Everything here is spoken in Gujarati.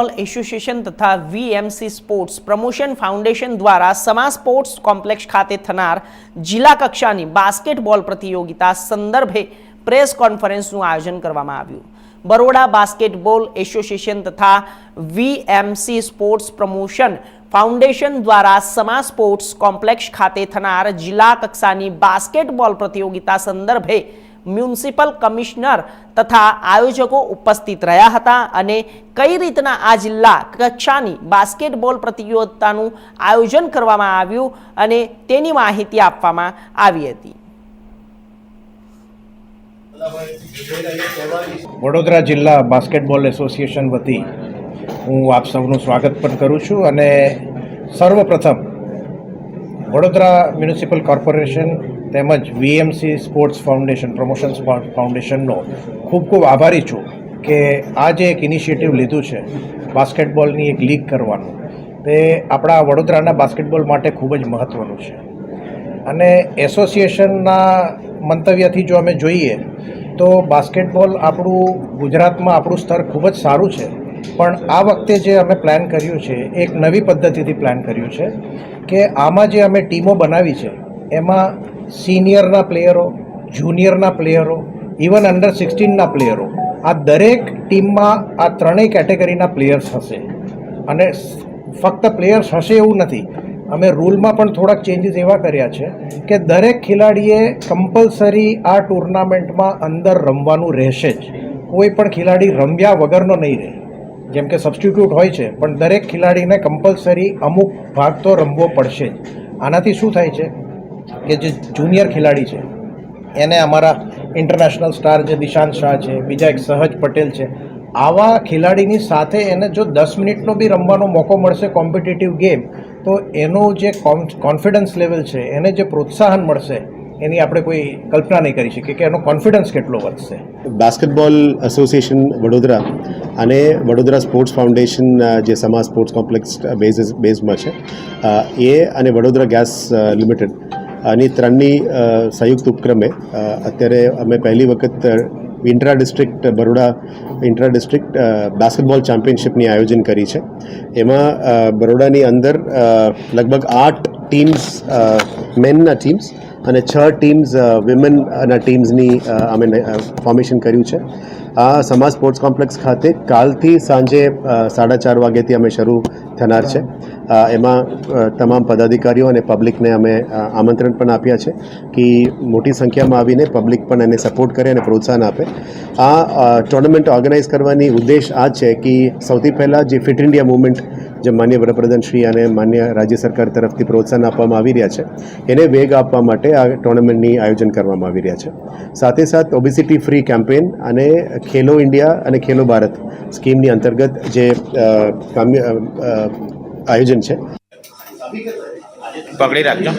એસોસિએશન તથા વીએમસી સ્પોર્ટ્સ પ્રમોશન ફાઉન્ડેશન દ્વારા સમા સ્પોર્ટ્સ કોમ્પ્લેક્સ ખાતે થનાર જિલ્લા કક્ષાની બાસ્કેટબોલ પ્રતિયોગિતા સંદર્ભે પ્રેસ કોન્ફરન્સનું આયોજન કરવામાં આવ્યું। બરોડા બાસ્કેટબોલ એસોસિએશન તથા વીએમસી સ્પોર્ટ્સ પ્રમોશન ફાઉન્ડેશન દ્વારા સમા સ્પોર્ટ્સ કોમ્પ્લેક્સ ખાતે થનાર જિલ્લા કક્ષાની બાસ્કેટબોલ પ્રતિયોગિતા સંદર્ભે મ્યુનિસિપલ કમિશનર તથા આયોજકો ઉપસ્થિત રહ્યા હતા અને કઈ રીતના આ જિલ્લા કક્ષાની બાસ્કેટબોલ પ્રતિયોગિતાનું આયોજન કરવામાં આવ્યું અને તેની માહિતી આપવામાં આવી હતી। વડોદરા જિલ્લા બાસ્કેટબોલ એસોસિએશન વતી હું આપ સૌનું સ્વાગત પણ કરું છું અને સર્વપ્રથમ વડોદરા મ્યુનિસિપલ કોર્પોરેશન તેમજ વીએમસી સ્પોર્ટ્સ ફાઉન્ડેશન પ્રમોશન ફાઉન્ડેશનનો ખૂબ ખૂબ આભારી છું કે આ જે એક ઇનિશિયેટિવ લીધું છે બાસ્કેટબોલની એક લીગ કરવાનું, તે આપણા વડોદરાના બાસ્કેટબોલ માટે ખૂબ જ મહત્ત્વનું છે। અને એસોસિએશનના મંતવ્યથી જો અમે જોઈએ તો બાસ્કેટબોલ આપણું ગુજરાતમાં આપણું સ્તર ખૂબ જ સારું છે, પણ આ વખતે જે અમે પ્લાન કર્યું છે એક નવી પદ્ધતિથી પ્લાન કર્યું છે કે આમાં જે અમે ટીમો બનાવી છે એમાં સિનિયરના પ્લેયરો, જુનિયરના પ્લેયરો, ઇવન અંડર 16ના પ્લેયરો, આ દરેક ટીમમાં આ ત્રણેય કેટેગરીના પ્લેયર્સ હશે। અને ફક્ત પ્લેયર્સ હશે એવું નથી, અમે રૂલમાં પણ થોડાક ચેન્જીસ એવા કર્યા છે કે દરેક ખેલાડીએ કમ્પલસરી આ ટુર્નામેન્ટમાં અંદર રમવાનું રહેશે જ। કોઈ પણ ખેલાડી રમ્યા વગરનો નહીં રહે, જેમ કે સબસ્ટિટ્યૂટ હોય છે, પણ દરેક ખેલાડીને કમ્પલસરી અમુક ભાગ તો રમવો પડશે જ। આનાથી શું થાય છે કે જે જુનિયર ખેલાડી છે એને અમારા ઇન્ટરનેશનલ સ્ટાર જે દિશાંત શાહ છે, બીજા એક સહજ પટેલ છે, આવા ખેલાડીની સાથે એને જો 10 મિનિટનો બી રમવાનો મોકો મળશે કોમ્પિટિટિવ ગેમ, તો એનો જે કોન્ફિડન્સ લેવલ છે, એને જે પ્રોત્સાહન મળશે એની આપણે કોઈ કલ્પના નહીં કરી શકીએ કે એનો કોન્ફિડન્સ કેટલો વધશે। બાસ્કેટબોલ એસોસિએશન વડોદરા અને વડોદરા સ્પોર્ટ્સ ફાઉન્ડેશન જે સમા સ્પોર્ટ્સ કોમ્પ્લેક્સ બેઝમાં છે એ અને વડોદરા ગેસ લિમિટેડ આની ત્રણની સંયુક્ત ઉપક્રમે અત્યારે અમે પહેલી વખત intra district Baroda intra district basketball ચેમ્પિયનશિપની આયોજન કરી છે। એમાં બરોડાની અંદર લગભગ 8 ટીમ્સ મેનના ટીમ્સ અને 6 ટીમ્સ વિમેનના ટીમ્સની અમે ફોર્મેશન કર્યું છે। આ સમા સ્પોર્ટ્સ કોમ્પ્લેક્સ ખાતે કાલથી સાંજે 4:30 વાગ્યાથી અમે શરૂ થનાર છે। એમાં તમામ પદાધિકારીઓ અને પબ્લિકને અમે આમંત્રણ પણ આપ્યા છે કે મોટી સંખ્યામાં આવીને પબ્લિક પણ એને સપોર્ટ કરે અને પ્રોત્સાહન આપે। આ ટુર્નામેન્ટ ઓર્ગેનાઇઝ કરવાની ઉદ્દેશ આ છે કે સૌથી પહેલાં જે ફિટ ઇન્ડિયા મૂવમેન્ટ જે માન્ય વડાપ્રધાન શ્રી અને માન્ય રાજ્ય સરકાર તરફથી પ્રોત્સાહન આપવામાં આવી રહ્યા છે એને વેગ આપવા માટે આ ટુર્નામેન્ટની આયોજન કરવામાં આવી રહ્યા છે। સાથે સાથ ઓબેસિટી ફ્રી કેમ્પેન અને ખેલો ઇન્ડિયા અને ખેલો ભારત સ્કીમની અંતર્ગત જે આયોજન છે। પકડી રાખજો।